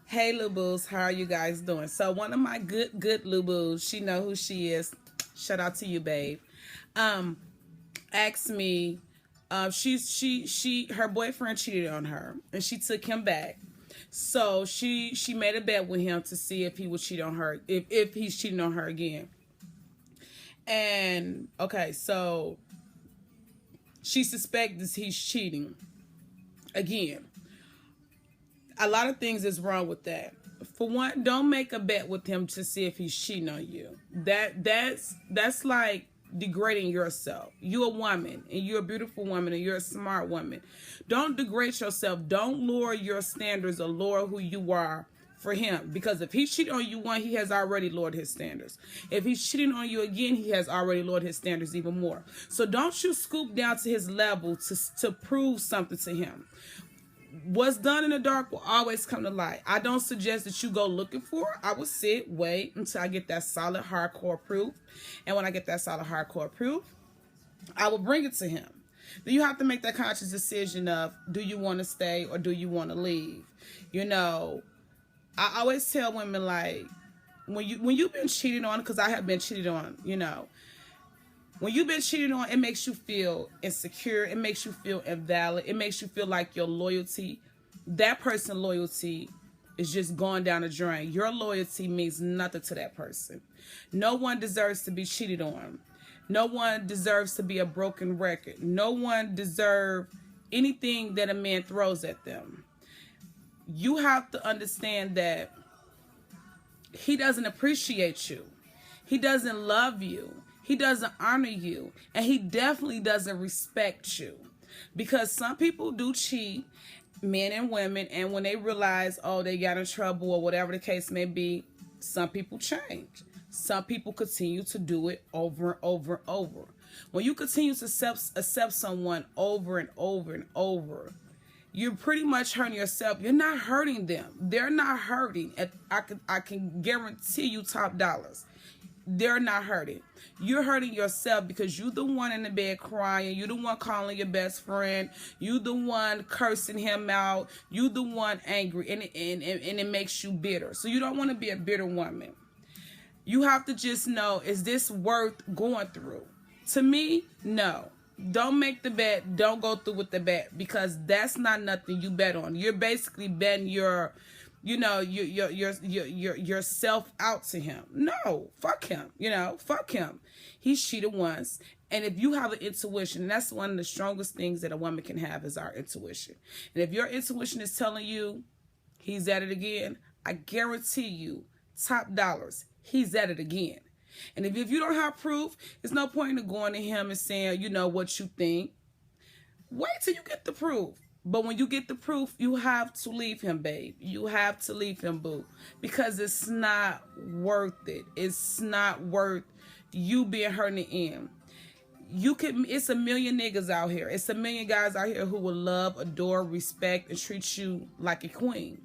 Hey Lubos, how are you guys doing? So one of my good Lubos, she know who she is. Shout out to you, babe. Um, asked me, she her boyfriend cheated on her and she took him back. So she made a bet with him to see if he would cheat on her, if he's cheating on her again. And okay, so she suspects he's cheating again. A lot of things is wrong with that. For one, don't make a bet with him to see if he's cheating on you. That's like degrading yourself. You're a woman and you're a beautiful woman and you're a smart woman. Don't degrade yourself. Don't lower your standards or lower who you are for him, because if he's cheating on you one, he has already lowered his standards. If he's cheating on you again, he has already lowered his standards even more. So don't you scoop down to his level to prove something to him. What's done in the dark will always come to light. I don't suggest that you go looking for it. I would sit, wait until I get that solid hardcore proof. And when I get that solid hardcore proof, I will bring it to him. Then you have to make that conscious decision of, do you want to stay or do you want to leave? You know, I always tell women, like, when you've been cheated on, because I have been cheated on, you know, when you've been cheated on, it makes you feel insecure. It makes you feel invalid. It makes you feel like your loyalty, that person's loyalty, is just going down the drain. Your loyalty means nothing to that person. No one deserves to be cheated on. No one deserves to be a broken record. No one deserves anything that a man throws at them. You have to understand that he doesn't appreciate you. He doesn't love you. He doesn't honor you. And he definitely doesn't respect you. Because some people do cheat, men and women, and when they realize, oh, they got in trouble or whatever the case may be, some people change. Some people continue to do it over and over and over. When you continue to accept someone over and over and over, you're pretty much hurting yourself. You're not hurting them. They're not hurting. I can guarantee you top dollars. They're not hurting. You're hurting yourself because you're the one in the bed crying. You're the one calling your best friend. You're the one cursing him out. You're the one angry. And it makes you bitter. So you don't want to be a bitter woman. You have to just know, is this worth going through? To me, no. Don't make the bet. Don't go through with the bet, because that's not nothing you bet on. You're basically betting your yourself out to him. No, fuck him. Fuck him. He's cheated once. And if you have an intuition, and that's one of the strongest things that a woman can have, is our intuition. And if your intuition is telling you he's at it again, I guarantee you, top dollars, he's at it again. And if you don't have proof, there's no point in going to him and saying, what you think. Wait till you get the proof. But when you get the proof, you have to leave him, babe. You have to leave him, boo. Because it's not worth it. It's not worth you being hurt in the end. It's a million niggas out here. It's a million guys out here who will love, adore, respect, and treat you like a queen.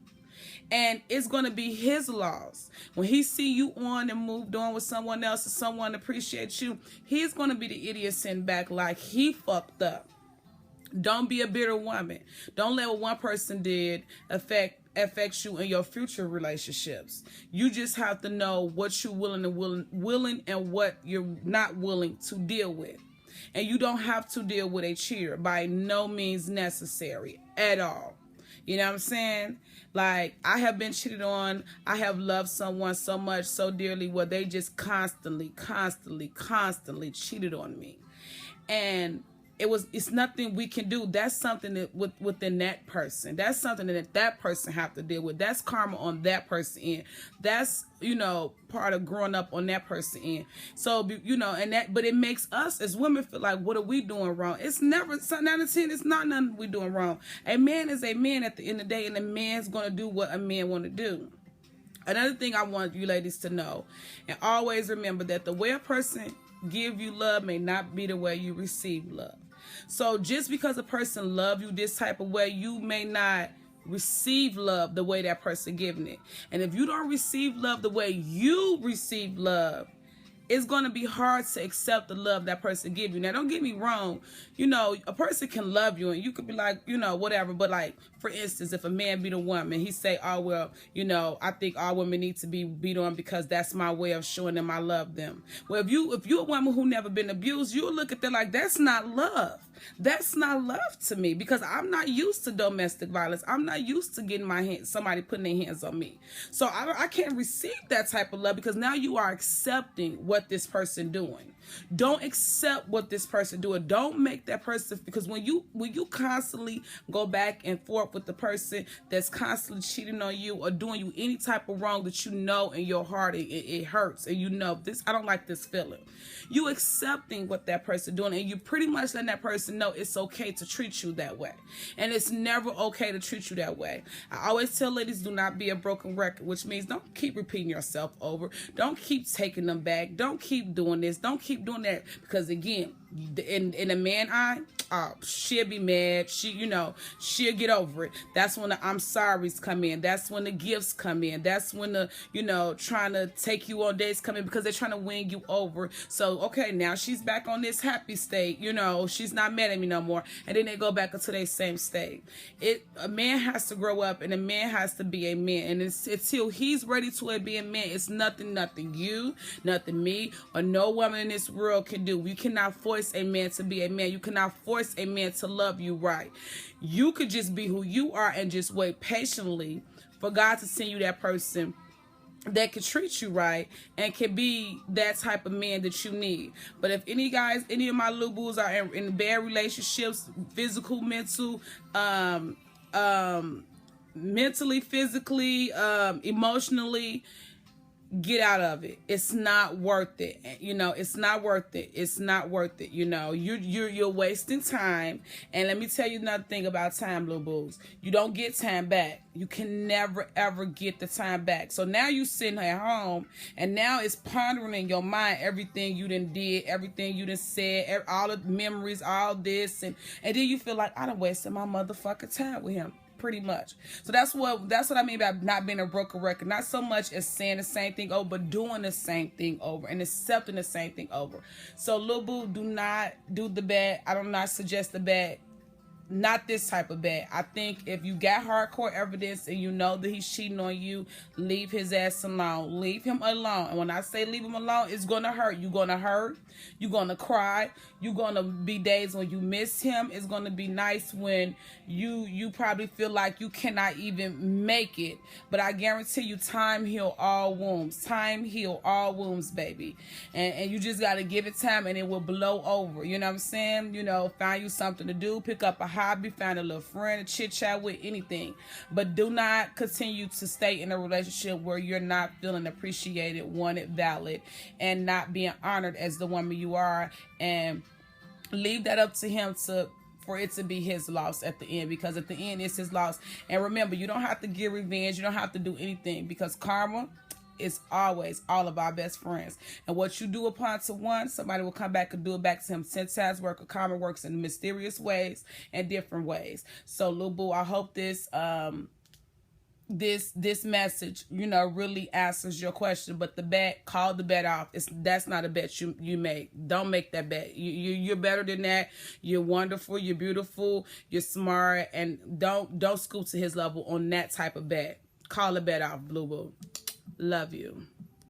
And it's going to be his loss. When he see you on and moved on with someone else, and someone appreciates you, he's going to be the idiot sitting back like he fucked up. Don't be a bitter woman. Don't let what one person did affect you in your future relationships. You just have to know what you're willing and what you're not willing to deal with. And you don't have to deal with a cheater, by no means necessary at all. You know what I'm saying? Like, I have been cheated on. I have loved someone so much, so dearly, where they just constantly cheated on me. And it's nothing we can do. That's something that within that person. That's something that person have to deal with. That's karma on that person end. That's, part of growing up on that person end. So, but it makes us as women feel like, what are we doing wrong? It's never, 9 out of 10, it's not nothing we doing wrong. A man is a man at the end of the day, and a man's going to do what a man want to do. Another thing I want you ladies to know, and always remember, that the way a person give you love may not be the way you receive love. So just because a person love you this type of way, you may not receive love the way that person giving it. And if you don't receive love the way you receive love, it's going to be hard to accept the love that person give you. Now, don't get me wrong. You know, a person can love you and you could be like, you know, whatever. But like, for instance, if a man beat a woman, he say, oh, well, you know, I think all women need to be beat on because that's my way of showing them I love them. Well, if you're a woman who never been abused, you'll look at that like, that's not love. That's not love to me, because I'm not used to domestic violence. I'm not used to getting somebody putting their hands on me. So I can't receive that type of love, because now you are accepting what this person doing. Don't accept what this person doing. Don't make that person, because when you constantly go back and forth with the person that's constantly cheating on you or doing you any type of wrong that you know in your heart it hurts, and you know this, I don't like this feeling. You accepting what that person doing, and you pretty much letting that person know it's okay to treat you that way, and it's never okay to treat you that way. I always tell ladies, do not be a broken record, which means don't keep repeating yourself over. Don't keep taking them back. Don't keep doing this. Don't keep doing that, because again, in a man eye, she'll be mad. She'll get over it. That's when the I'm sorry's come in. That's when the gifts come in. That's when the, trying to take you on dates come in, because they're trying to win you over. So, okay, now she's back on this happy state. She's not mad at me no more. And then they go back into their same state. A man has to grow up, and a man has to be a man. And it's until he's ready to be a man, it's nothing you, nothing me, or no woman in this world can do. You cannot force a man to be a man. You cannot force a man to love you right. You could just be who you are and just wait patiently for God to send you that person that can treat you right and can be that type of man that you need. But if any of my little boos are in bad relationships, physical, mental, mentally, physically, emotionally, get out of it. It's not worth it. It's not worth it. It's not worth it. You're wasting time. And let me tell you another thing about time, little boos. You don't get time back. You can never ever get the time back. So now you sitting at home, and now it's pondering in your mind everything you done did, everything you done said, all the memories, all this, and then you feel like I done wasted my motherfucking time with him. Pretty much. So that's what I mean by not being a broken record. Not so much as saying the same thing over, but doing the same thing over and accepting the same thing over. So, little boo, do not do the bad. I do not suggest the bad. Not this type of bad. I think if you got hardcore evidence and you know that he's cheating on you, leave his ass alone. Leave him alone. And when I say leave him alone, it's going to hurt. You're going to hurt. You're going to cry. You're going to be days when you miss him. It's going to be nice when you probably feel like you cannot even make it. But I guarantee you, time heal all wounds. Time heal all wounds, baby. And you just got to give it time, and it will blow over. You know what I'm saying? Find you something to do. Pick up a hobby. Find a little friend to chit chat with. Anything. But do not continue to stay in a relationship where you're not feeling appreciated, wanted, valid, and not being honored as the woman you are. And leave that up to him for it to be his loss at the end, because at the end it's his loss. And remember, you don't have to get revenge. You don't have to do anything, because karma is always all of our best friends. And what you do upon to one, somebody will come back and do it back to him 10 times. Karma works in mysterious ways and different ways. So, little boo, I hope this this message really answers your question. But the bet, call the bet off. That's not a bet you make. Don't make that bet. You're better than that. You're wonderful, you're beautiful, you're smart, and don't scoot to his level on that type of bet. Call the bet off, blue boo. Love you.